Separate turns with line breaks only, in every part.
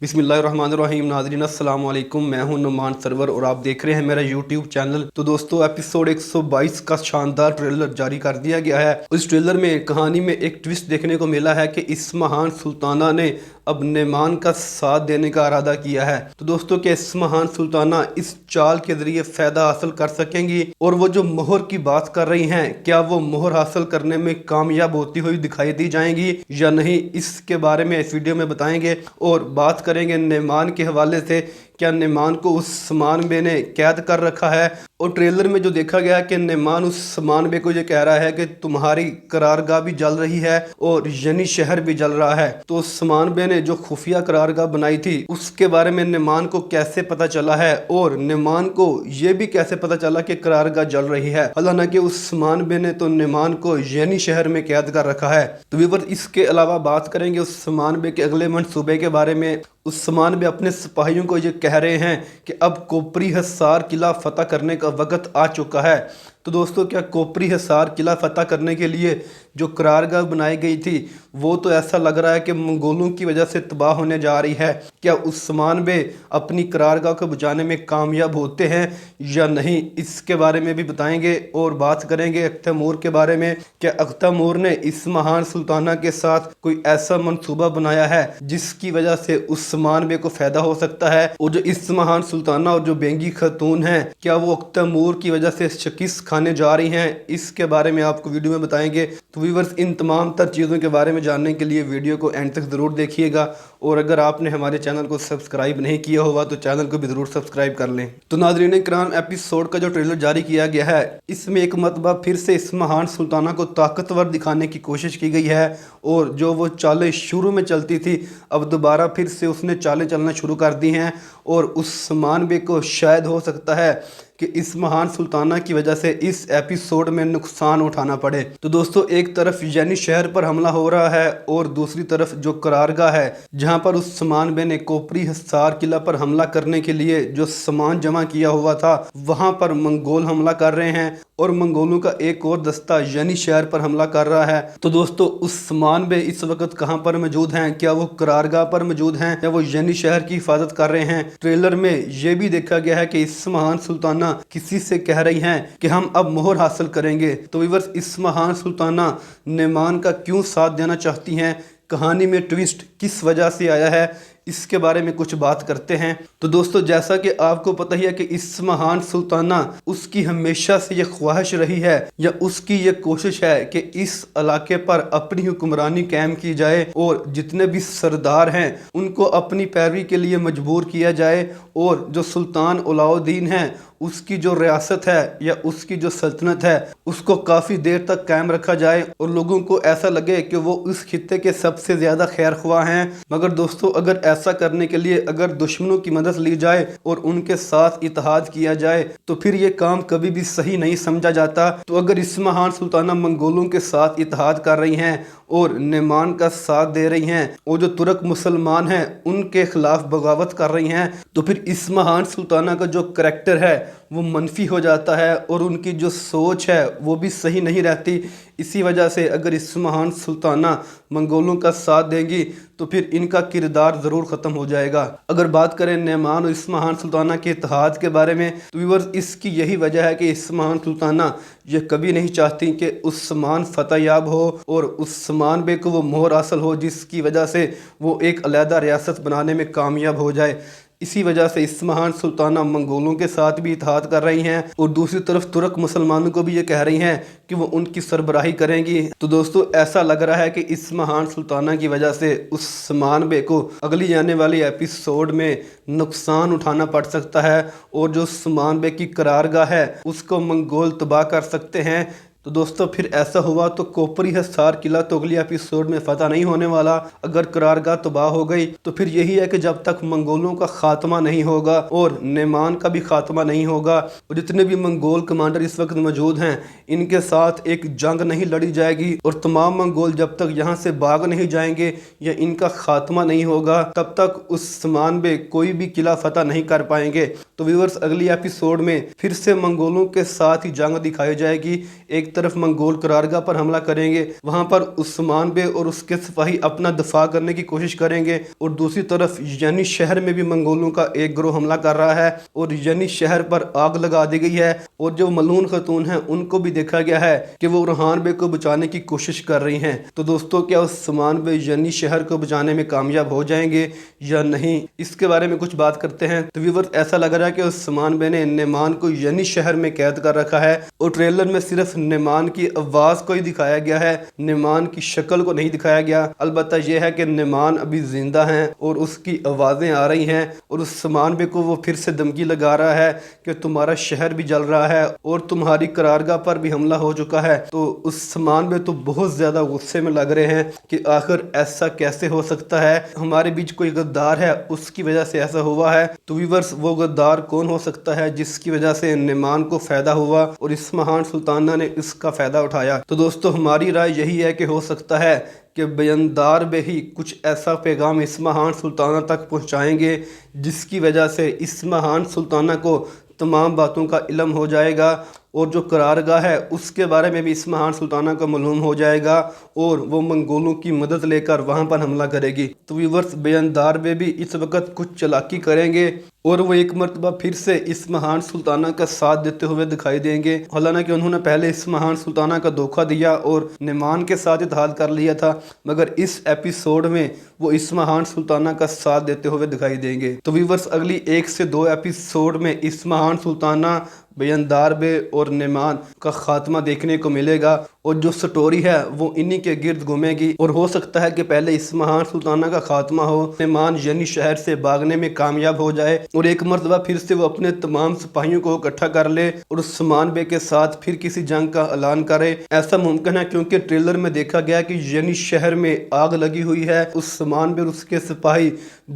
बिस्मिल्लाहिर्रहमानिर्रहीम। नाज़रीन अस्सलाम वालेकुम, मैं हूं नुमान सरवर और आप देख रहे हैं मेरा यूट्यूब चैनल। तो दोस्तों, एपिसोड 122 का शानदार ट्रेलर जारी कर दिया गया है। उस ट्रेलर में कहानी में एक ट्विस्ट देखने को मिला है कि इस महान सुल्ताना ने अब नेमान का साथ देने का इरादा किया है। तो दोस्तों, क्या इस महान सुल्ताना इस चाल के जरिए फ़ायदा हासिल कर सकेंगी और वो जो मोहर की बात कर रही हैं, क्या वो मोहर हासिल करने में कामयाब होती हुई दिखाई दी जाएंगी या नहीं, इसके बारे में इस वीडियो में बताएंगे। और बात करेंगे नेमान के हवाले से, क्या नेमान को उस समान बे ने कैद कर रखा है। और ट्रेलर में जो देखा गया कि नेमान उस समान बे को ये कह रहा है कि तुम्हारी करारगाह भी जल रही है और यनी शहर भी जल रहा है। तो समान बे ने जो खुफिया करारगाह बनाई थी उसके बारे में नेमान को कैसे पता चला है और नेमान को ये भी कैसे पता चला कि करारगाह जल रही है। हालांकि उस समान बे ने तो नेमान को यनी शहर में कैद कर रखा है। तो व्यूअर्स, इसके अलावा बात करेंगे उस समान बे के अगले मंसूबे के बारे में। उस समान बे अपने सिपाहियों को ये कह रहे हैं कि अब कोपरी हिसार किला फतह करने का वक्त आ चुका है। तो दोस्तों, क्या कोपरी हिसार किला फतह करने के लिए जो करारगाह बनाई गई थी वो तो ऐसा लग रहा है कि मंगोलों की वजह से तबाह होने जा रही है। क्या उस समान बे अपनी करारगाह को बचाने में कामयाब होते हैं या नहीं, इसके बारे में भी बताएंगे। और बात करेंगे अख्तमूर के बारे में। क्या अख्तमूर ने इस महान सुल्ताना के साथ कोई ऐसा मंसूबा बनाया है जिसकी वजह से उस समान बे को फ़ायदा हो सकता है। और जो इस महान सुल्ताना और जो बेंगी खातून हैं, क्या वो अख्तमूर की वजह से शिकस्त खाने जा रही हैं, इसके बारे में आपको वीडियो में बताएंगे। तो व्यूअर्स, इन तमाम तर चीज़ों के बारे में जानने के लिए वीडियो को एंड तक ज़रूर देखिएगा। और अगर आपने हमारे चैनल को सब्सक्राइब नहीं किया हुआ तो चैनल को भी ज़रूर सब्सक्राइब कर लें। तो नाज़रीन किराम, एपिसोड का जो ट्रेलर जारी किया गया है इसमें एक मरतबा फिर से इस महान सुल्ताना को ताकतवर दिखाने की कोशिश की गई है। और जो वो चालें शुरू में चलती थी अब दोबारा फिर से उसने चालें चलना शुरू कर दी हैं। और उस समान बे को शायद हो सकता है कि इस महान सुल्ताना की वजह से इस एपिसोड में नुकसान उठाना पड़े। तो दोस्तों, एक तरफ यानी शहर पर हमला हो रहा है और दूसरी तरफ जो करारगाह है जहां पर उस समान बे ने कोपरी हिसार किला पर हमला करने के लिए जो सामान जमा किया हुआ था वहां पर मंगोल हमला कर रहे हैं और मंगोलों का एक और दस्ता यानी शहर पर हमला कर रहा है। तो दोस्तों, उस समान बे इस वक्त कहां पर मौजूद हैं? क्या वो करारगाह पर मौजूद हैं या वो यानी शहर की हिफाजत कर रहे हैं? ट्रेलर में ये भी देखा गया है कि इस महान सुल्ताना किसी से कह रही हैं कि हम अब मोहर हासिल करेंगे। तो व्यूअर्स, इस महान सुल्ताना नेमान का क्यों साथ देना चाहती हैं, कहानी में ट्विस्ट किस वजह से आया है, इसके बारे में कुछ बात करते हैं। तो दोस्तों, जैसा कि आपको पता ही है कि इस महान सुल्ताना उसकी हमेशा से ये ख्वाहिश रही है या उसकी ये कोशिश है कि इस इलाके पर अपनी हुक्मरानी कायम की जाए और जितने भी सरदार हैं उनको अपनी पैरवी के लिए मजबूर किया जाए। और जो सुल्तान अलाउद्दीन है उसकी जो रियासत है या उसकी जो सल्तनत है उसको काफ़ी देर तक कायम रखा जाए और लोगों को ऐसा लगे कि वो उस खित्ते के सबसे ज़्यादा खैर ख्वाह हैं। मगर दोस्तों, अगर ऐसा करने के लिए अगर दुश्मनों की मदद ली जाए और उनके साथ इत्तेहाद किया जाए तो फिर ये काम कभी भी सही नहीं समझा जाता। तो अगर इस महान सुल्ताना मंगोलों के साथ इत्तेहाद कर रही हैं और नेमान का साथ दे रही हैं और जो तुर्क मुसलमान हैं उनके खिलाफ बगावत कर रही हैं, तो फिर इस महान सुल्ताना का जो करैक्टर है वो मनफी हो जाता है और उनकी जो सोच है वो भी सही नहीं रहती। इसी वजह से अगर इस महान सुल्ताना मंगोलों का साथ देंगी तो फिर इनका किरदार ज़रूर ख़त्म हो जाएगा। अगर बात करें नेमान और इस महान सुल्ताना के इत्तेहाद के बारे में तो व्यूअर्स, इसकी यही वजह है कि इस महान सुल्ताना ये कभी नहीं चाहती कि उस समान फतह याब हो और उस समान बे को वो मोहर हासिल हो जिसकी वजह से वो एक अलहदा रियासत बनाने में कामयाब हो जाए। इसी वजह से इस महान सुल्ताना मंगोलों के साथ भी इत्तेहाद कर रही हैं और दूसरी तरफ तुर्क मुसलमानों को भी ये कह रही हैं कि वो उनकी सरबराही करेंगी। तो दोस्तों, ऐसा लग रहा है कि इस महान सुल्ताना की वजह से उस समान बे को अगली आने वाली एपिसोड में नुकसान उठाना पड़ सकता है और जो समान बे की करारगाह है उसको मंगोल तबाह कर सकते हैं। तो दोस्तों, फिर ऐसा हुआ तो कोपरी हिसार किला तो अगली एपिसोड में फतह नहीं होने वाला। अगर करारगाह तबाह हो गई तो फिर यही है कि जब तक मंगोलों का खात्मा नहीं होगा और नेमान का भी खात्मा नहीं होगा और जितने भी मंगोल कमांडर इस वक्त मौजूद हैं इनके साथ एक जंग नहीं लड़ी जाएगी और तमाम मंगोल जब तक यहाँ से भाग नहीं जाएंगे या इनका खात्मा नहीं होगा तब तक उस समान बे कोई भी किला फतह नहीं कर पाएंगे। तो व्यूअर्स, अगली एपिसोड में फिर से मंगोलों के साथ ही जंग दिखाई जाएगी। एक طرف منگول قرارگاہ پر حملہ کریں گے، وہاں پر عثمان بے اور اس کے سپاہی اپنا دفاع کرنے کی کوشش کریں گے، اور دوسری طرف یعنی شہر میں بھی منگولوں کا ایک گروہ حملہ کر رہا ہے اور یعنی شہر پر آگ لگا دی گئی ہے، اور جو ملعون خاتون ہیں ان کو بھی دیکھا گیا ہے کہ وہ ریحان بے کو بچانے کی کوشش کر رہی ہیں۔ تو دوستو کیا عثمان بے یعنی شہر کو بچانے میں کامیاب ہو جائیں گے یا نہیں، اس کے بارے میں کچھ بات کرتے ہیں۔ تو ویورز ایسا لگ رہا ہے کہ عثمان بے نے نعمان کو یعنی شہر میں قید کر رکھا ہے، اور ٹریلر میں صرف نعمان کی آواز کو ہی دکھایا گیا ہے، نعمان کی شکل کو نہیں دکھایا گیا۔ البتہ یہ ہے کہ نعمان ابھی زندہ ہیں اور اس کی آوازیں آ رہی ہیں، اور عثمان بے کو وہ پھر سے دھمکی لگا رہا ہے کہ تمہارا شہر بھی جل رہا ہے اور تمہاری قرارگاہ پر بھی حملہ ہو چکا ہے۔ تو عثمان بے تو بہت زیادہ غصے میں لگ رہے ہیں کہ آخر ایسا کیسے ہو سکتا ہے، ہمارے بیچ کوئی غدار ہے اس کی وجہ سے ایسا ہوا ہے۔ تو ویورز وہ غدار کون ہو سکتا ہے جس کی وجہ سے نعمان کو فائدہ ہوا اور اسمہان سلطانہ نے اس کا فائدہ اٹھایا؟ تو دوستو ہماری رائے یہی ہے کہ ہو سکتا ہے کہ بیندار بے ہی کچھ ایسا پیغام اسمہان سلطانہ تک پہنچائیں گے جس کی وجہ سے اسمہان سلطانہ کو تمام باتوں کا علم ہو جائے گا، اور جو قرارگاہ ہے اس کے بارے میں بھی اسمہان سلطانہ کا معلوم ہو جائے گا، اور وہ منگولوں کی مدد لے کر وہاں پر حملہ کرے گی۔ تو ویورز بیندار بے بھی اس وقت کچھ چالاکی کریں گے اور وہ ایک مرتبہ پھر سے اسمہان سلطانہ کا ساتھ دیتے ہوئے دکھائی دیں گے، حالانکہ انہوں نے پہلے اسمہان سلطانہ کا دھوکہ دیا اور نعمان کے ساتھ اتحاد کر لیا تھا، مگر اس ایپیسوڈ میں وہ اسمہان سلطانہ کا ساتھ دیتے ہوئے دکھائی دیں گے۔ تو ویورز اگلی 1 سے 2 ایپیسوڈ میں اسمہان سلطانہ، بیندار بے اور نعمان کا خاتمہ دیکھنے کو ملے گا، اور جو سٹوری ہے وہ انہی کے گرد گھومے گی، اور ہو سکتا ہے کہ پہلے اسمہان سلطانہ کا خاتمہ ہو، نعمان یعنی شہر سے بھاگنے میں کامیاب ہو جائے اور ایک مرتبہ پھر سے وہ اپنے تمام سپاہیوں کو اکٹھا کر لے اور عثمان بے کے ساتھ پھر کسی جنگ کا اعلان کرے۔ ایسا ممکن ہے کیونکہ ٹریلر میں دیکھا گیا کہ یعنی شہر میں آگ لگی ہوئی ہے، عثمان بے اور اس کے سپاہی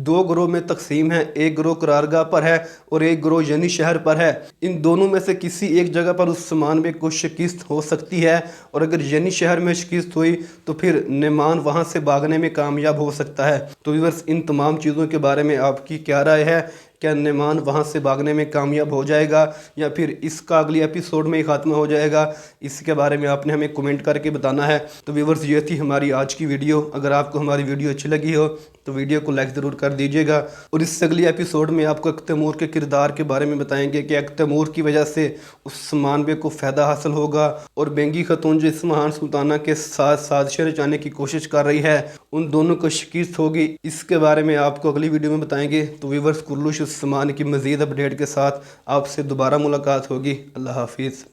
2 گروہ میں تقسیم ہیں، ایک گروہ قرارگاہ پر ہے اور ایک گروہ یعنی شہر پر ہے۔ ان دونوں میں سے کسی ایک جگہ پر عثمان بے کو شکست ہو سکتی ہے، اور اگر یعنی شہر میں شکست ہوئی تو پھر نعمان وہاں سے بھاگنے میں کامیاب ہو سکتا ہے۔ تو ویورز ان تمام چیزوں کے بارے میں آپ کی کیا رائے ہے؟ کیا نعمان وہاں سے بھاگنے میں کامیاب ہو جائے گا یا پھر اس کا اگلی ایپیسوڈ میں ہی خاتمہ ہو جائے گا؟ اس کے بارے میں آپ نے ہمیں کومنٹ کر کے بتانا ہے۔ تو ویورز یہ تھی ہماری آج کی ویڈیو۔ اگر آپ کو ہماری ویڈیو اچھی لگی ہو تو ویڈیو کو لائک ضرور کر دیجیے گا، اور اس سے اگلی ایپیسوڈ میں آپ کو اک تیمور کے کردار کے بارے میں بتائیں گے کہ اک تیمور کی وجہ سے عثمان بے کو فائدہ حاصل ہوگا، اور بینگی خاتون جو اسمہان سلطانہ کے ساتھ سازشیں رچانے کی کوشش کر رہی ہے ان دونوں کو شکست ہوگی۔ اس کے بارے میں آپ کو اگلی ویڈیو میں بتائیں گے۔ تو ویورز کرلوش عثمان کی مزید اپڈیٹ کے ساتھ آپ سے دوبارہ ملاقات ہوگی۔ اللہ حافظ۔